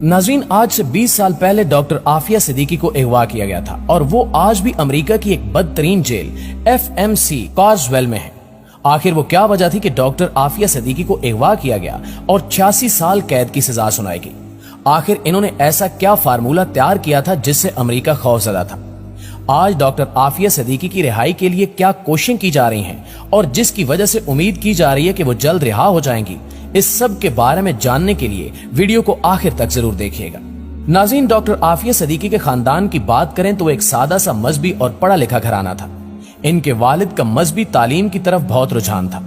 नाज़रीन, आज से 20 साल पहले डॉक्टर आफिया सिद्दीकी को अगवा किया गया था और वो आज भी अमेरिका की एक बदतरीन जेल FMC कार्सवेल में है। आखिर वो क्या वजह थी कि डॉक्टर आफिया सिद्दीकी को अगवा किया गया और 86 साल कैद की सजा सुनाई गई? आखिर इन्होंने ऐसा क्या फार्मूला तैयार किया था जिससे अमेरिका खौफजदा था? आज डॉक्टर आफिया सिद्दीकी की रिहाई के लिए क्या कोशिशें की जा रही हैं और जिसकी वजह से उम्मीद की जा रही है कि वो जल्द रिहा हो जाएंगी? इस सब के बारे में जानने के लिए वीडियो को आखिर तक जरूर देखिएगा। नाज़रीन, डॉक्टर आफिया सिद्दीकी के खानदान की बात करें तो वो एक सादा सा मजहबी और पढ़ा लिखा घराना था। इनके वालिद का मजहबी तालीम की तरफ बहुत रुझान था।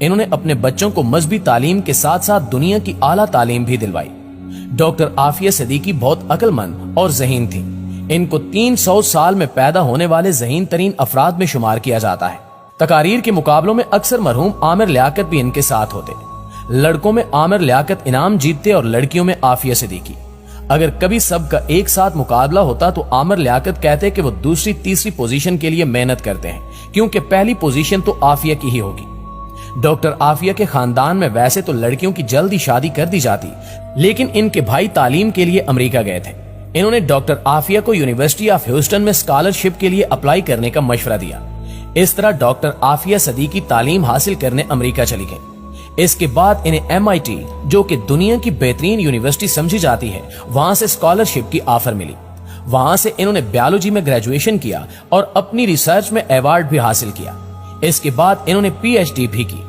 इन्होंने अपने बच्चों को मजहबी तालीम के साथ साथ दुनिया की आला तालीम भी दिलवाई। डॉक्टर आफिया सिद्दीकी बहुत अक्लमंद और ज़हीन थी। इनको 300 साल में पैदा होने वाले ज़हीन तरीन अफराद में शुमार किया जाता है। तकारीर के मुकाबलों में अक्सर मरहूम आमिर लियाकत भी इनके साथ होते। लड़कों में आमिर लियाकत इनाम जीतते और लड़कियों में आफिया सिद्दीकी। अगर कभी सबका एक साथ मुकाबला होता तो आमिर लियाकत कहते कि वो दूसरी तीसरी पोजीशन के लिए मेहनत करते हैं, क्योंकि पहली पोजीशन तो आफिया की ही होगी। डॉक्टर आफिया के खानदान में वैसे तो लड़कियों की जल्दी शादी कर दी जाती, लेकिन इनके भाई तालीम के लिए अमेरिका गए थे। इन्होंने डॉक्टर आफिया को यूनिवर्सिटी ऑफ ह्यूस्टन में स्कॉलरशिप के लिए अप्लाई करने का मशवरा दिया। इस तरह डॉक्टर आफिया सिद्दीकी तालीम हासिल करने अमेरिका चली गई। इसके बाद इन्हें MIT, जो कि दुनिया की बेहतरीन यूनिवर्सिटी समझी जाती है, वहां से स्कॉलरशिप की ऑफर मिली। वहां से इन्होंने बायोलॉजी में ग्रेजुएशन किया और अपनी रिसर्च में अवार्ड भी हासिल किया। इसके बाद इन्होंने PhD भी की।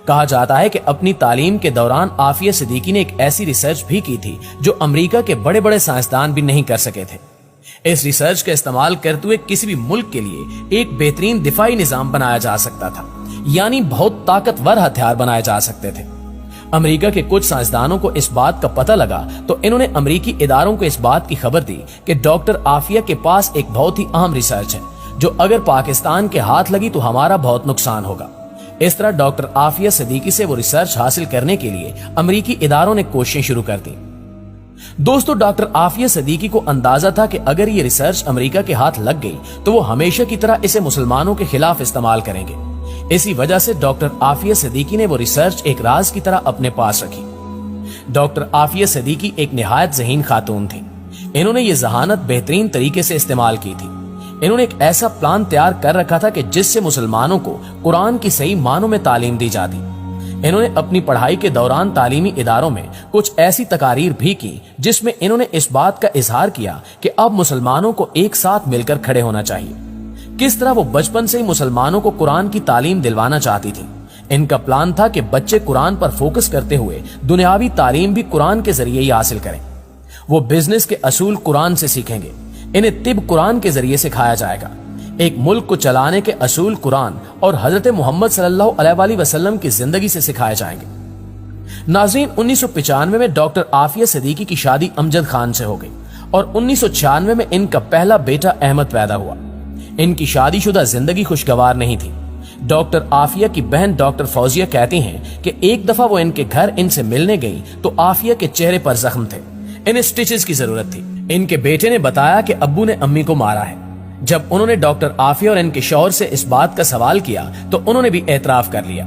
कहा जाता है कि अपनी तालीम के दौरान आफिया सिद्दीकी ने एक ऐसी रिसर्च भी की थी जो अमेरिका के बड़े बड़े साइंसदान भी नहीं कर सके थे। इस रिसर्च का इस्तेमाल करते हुए किसी भी मुल्क के लिए एक बेहतरीन दिफाई निजाम बनाया जा सकता था, यानी बहुत ताकतवर हथियार बनाए जा सकते थे। अमेरिका के कुछ साइंसदानों को इस बात का पता लगा तो इन्होंने अमेरिकी इदारों को इस बात की खबर दी कि डॉक्टर आफिया के पास एक बहुत ही अहम रिसर्च है जो अगर पाकिस्तान के हाथ लगी तो हमारा बहुत नुकसान होगा। इस तरह डॉक्टर आफिया सिद्दीकी से वो रिसर्च हासिल करने के लिए अमेरिकी इदारों ने कोशिशें शुरू कर दी। दोस्तों, डॉक्टर आफिया सिद्दीकी को अंदाजा था कि अगर ये रिसर्च अमेरिका के हाथ लग गई तो वो हमेशा की तरह इसे मुसलमानों के खिलाफ इस्तेमाल करेंगे। इसी वजह से डॉक्टर आफिया सिद्दीकी ने वो रिसर्च एक राज की तरह अपने पास रखी। डॉक्टर आफिया सिद्दीकी एक निहायत ज़हीन खातून थी। इन्होंने ये जहानत बेहतरीन तरीके से इस्तेमाल की थी। इन्होंने एक ऐसा प्लान तैयार कर रखा था कि जिससे मुसलमानों को कुरान की सही मानों में तालीम दी जाती। इन्होंने अपनी पढ़ाई के दौरान तालीमी इदारों में कुछ ऐसी तकारीर भी की जिसमें इन्होंने इस बात का इजहार किया कि अब मुसलमानों को एक साथ मिलकर खड़े होना चाहिए। किस तरह वो बचपन से ही मुसलमानों को कुरान की तालीम दिलवाना चाहती थी। इनका प्लान था कि बच्चे कुरान पर फोकस करते हुए दुनियावी तालीम भी कुरान के जरिए ही हासिल करें। वो बिजनेस के असूल कुरान से सीखेंगे। इन्हें तिब कुरान के जरिए सिखाया जाएगा। एक मुल्क को चलाने के असूल कुरान और हजरत मोहम्मद सल्लल्लाहु अलैहि वसल्लम की जिंदगी से सिखाए जाएंगे। नाज़रीन, 1995 में डॉक्टर आफिया सिद्दीकी की शादी अमजद खान से हो गई और 1996 में इनका पहला बेटा अहमद पैदा हुआ। इनकी शादीशुदा जिंदगी खुशगवार नहीं थी। डॉक्टर आफिया की बहन डॉक्टर फौजिया कहती हैं कि एक दफा वो इनके घर इनसे मिलने गई तो आफिया के चेहरे पर जख्म थे। इन्हें स्टिचेस की जरूरत थी। इनके बेटे ने बताया कि अब्बू ने अम्मी को मारा है। जब उन्होंने डॉक्टर आफिया और इनके शौहर से इस बात का सवाल किया तो उन्होंने भी एतराफ कर लिया।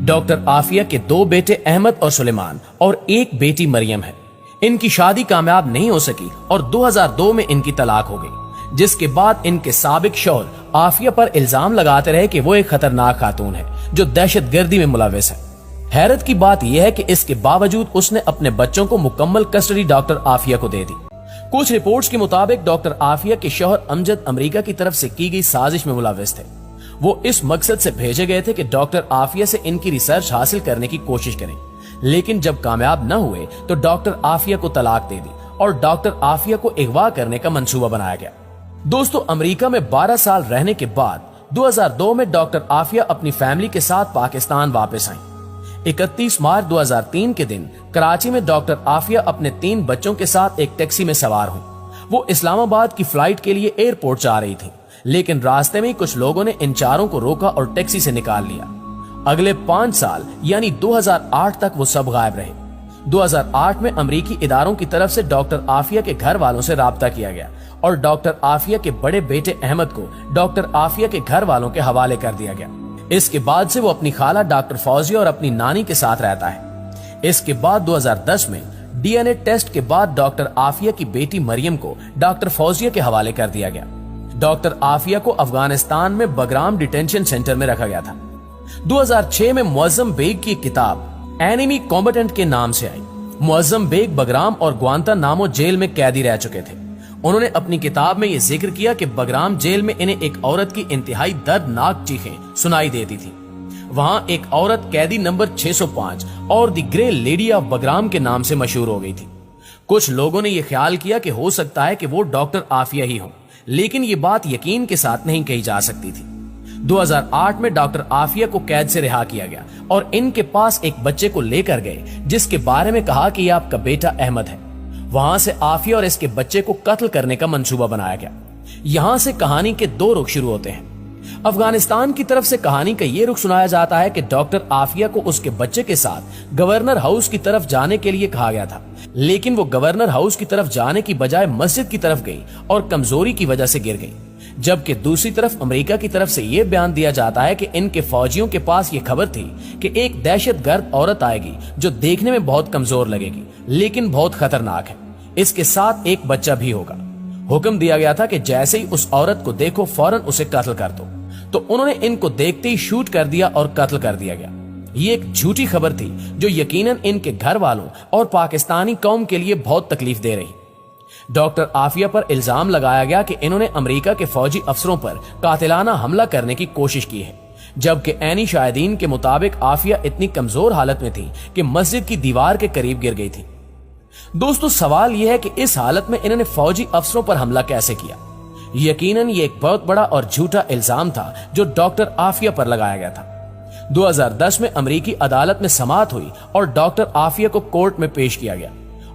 डॉक्टर आफिया के 2 बेटे अहमद और सुलेमान और एक बेटी मरियम है। इनकी शादी कामयाब नहीं हो सकी और 2002 में इनकी तलाक हो गई, जिसके बाद इनके साबिक शौहर आफिया पर इल्जाम लगाते रहे कि वो एक खतरनाक खातून है जो दहशतगर्दी में मुलविस है। हैरत की बात यह है कि इसके बावजूद उसने अपने बच्चों को मुकम्मल कस्टडी डॉक्टर आफिया को दे दी। कुछ रिपोर्ट्स के मुताबिक डॉक्टर आफिया के शौहर अमजद अमेरिका की तरफ से की गई साजिश में मुलविस थे। वो इस मकसद से भेजे गए थे कि डॉक्टर आफिया से इनकी रिसर्च हासिल करने की कोशिश करें, लेकिन जब कामयाब न हुए तो डॉक्टर आफिया को तलाक दे दी और डॉक्टर आफिया को अगवा करने का मंसूबा बनाया गया। दोस्तों, अमेरिका में 12 साल रहने के बाद 2002 में डॉक्टर आफिया अपनी फैमिली के साथ पाकिस्तान वापस आई। 31 मार्च 2003 के दिन कराची में डॉक्टर आफिया अपने 3 बच्चों के साथ एक टैक्सी में सवार हुई। वो इस्लामाबाद की फ्लाइट के लिए एयरपोर्ट जा रही थी, लेकिन रास्ते में ही कुछ लोगों ने इन चारों को रोका और टैक्सी से निकाल लिया। अगले 5 साल यानी 2008 तक वो सब गायब रहे। 2008 में अमेरिकी इदारों की तरफ से डॉक्टर आफिया के घर वालों से राब्ता किया गया और डॉक्टर आफिया के बड़े बेटे अहमद को डॉक्टर आफिया के घर वालों के हवाले कर दिया गया। इसके बाद से वो अपनी खाला डॉक्टर फौजिया और अपनी नानी के साथ रहता है। इसके बाद 2010 में DNA टेस्ट के बाद डॉक्टर आफिया की बेटी मरियम को डॉक्टर फौजिया के हवाले कर दिया गया। डॉक्टर आफिया को अफगानिस्तान में बगराम डिटेंशन सेंटर में रखा गया था। 2006 में मुअज्जम बेग की किताब एनिमी कॉम्बेटेंट के नाम से आई। मुअज्जम बेग बगराम और ग्वांतानामो जेल में कैदी रह चुके थे। उन्होंने अपनी किताब में यह जिक्र किया कि बगराम जेल में इन्हें एक औरत की इंतहाई दर्दनाक चीखें सुनाई देती थी। वहां एक औरत कैदी नंबर 605 और the grey lady of Bagram के नाम से मशहूर हो गई थी। कुछ लोगों ने यह ख्याल किया कि हो सकता है कि वो डॉक्टर आफिया ही हो, लेकिन ये बात यकीन के साथ नहीं कही जा सकती थी। 2008 में डॉक्टर आफिया को कैद से रिहा किया गया और इनके पास एक बच्चे को लेकर गए, जिसके बारे में कहा कि यह आपका बेटा अहमद है। वहां से आफिया और इसके बच्चे को कत्ल करने का मंसूबा बनाया गया। यहां से कहानी के दो रुख शुरू होते हैं। अफगानिस्तान की तरफ से कहानी का यह रुख सुनाया जाता है कि डॉक्टर आफिया को उसके बच्चे के साथ गवर्नर हाउस की तरफ जाने के लिए कहा गया था, लेकिन वो गवर्नर हाउस की तरफ जाने की बजाय मस्जिद की तरफ गई और कमजोरी की वजह से गिर गई। जबकि दूसरी तरफ अमेरिका की तरफ से यह बयान दिया जाता है कि इनके फौजियों के पास यह खबर थी कि एक दहशतगर्द औरत आएगी जो देखने में बहुत कमजोर लगेगी लेकिन बहुत खतरनाक है। इसके साथ एक बच्चा भी होगा। हुक्म दिया गया था कि जैसे ही उस औरत को देखो फौरन उसे कत्ल कर दो। तो उन्होंने इनको देखते ही शूट कर दिया और कत्ल कर दिया गया। ये एक झूठी खबर थी जो यकीनन इनके घर वालों और पाकिस्तानी कौम के लिए बहुत तकलीफ दे रही। डॉक्टर आफिया पर इल्जाम लगाया गया कि इन्होंने अमेरिका के फौजी अफसरों पर कातिलाना हमला करने की कोशिश की है, जबकि ऐनी शाहिदीन के मुताबिक आफिया इतनी कमजोर हालत में थी कि मस्जिद की दीवार के करीब गिर गई थी। दोस्तों, सवाल यह है कि इस हालत में इन्होंने फौजी अफसरों पर हमला कैसे किया। यकीनन ये एक बहुत बड़ा और झूठा इल्जाम था जो डॉक्टर आफिया पर लगाया गया था। 2010 में अमेरिकी अदालत में समाअत हुई और डॉक्टर आफिया को कोर्ट में पेश किया गया।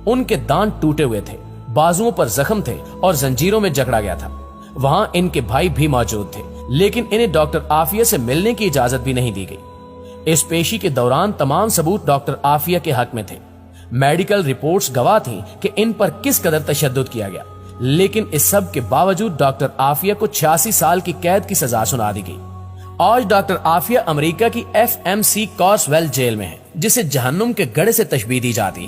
उनके दांत टूटे हुए थे, बाजुओं पर जख्म थे और जंजीरों में जकड़ा गया था। वहां इनके भाई भी मौजूद थे, लेकिन इन्हें डॉक्टर आफिया से मिलने की इजाजत भी नहीं दी गई। इस पेशी के दौरान तमाम सबूत डॉक्टर आफिया के हक में थे। मेडिकल रिपोर्ट्स गवाह थी कि इन पर किस कदर तशद्दुद किया गया, लेकिन इस सब के बावजूद डॉक्टर आफिया को 86 साल की कैद की सजा सुना दी गई। आज डॉक्टर आफिया अमेरिका की FMC कॉर्सवेल जेल में है, जिसे जहन्नुम के गढ़े से तशबीह दी जाती है।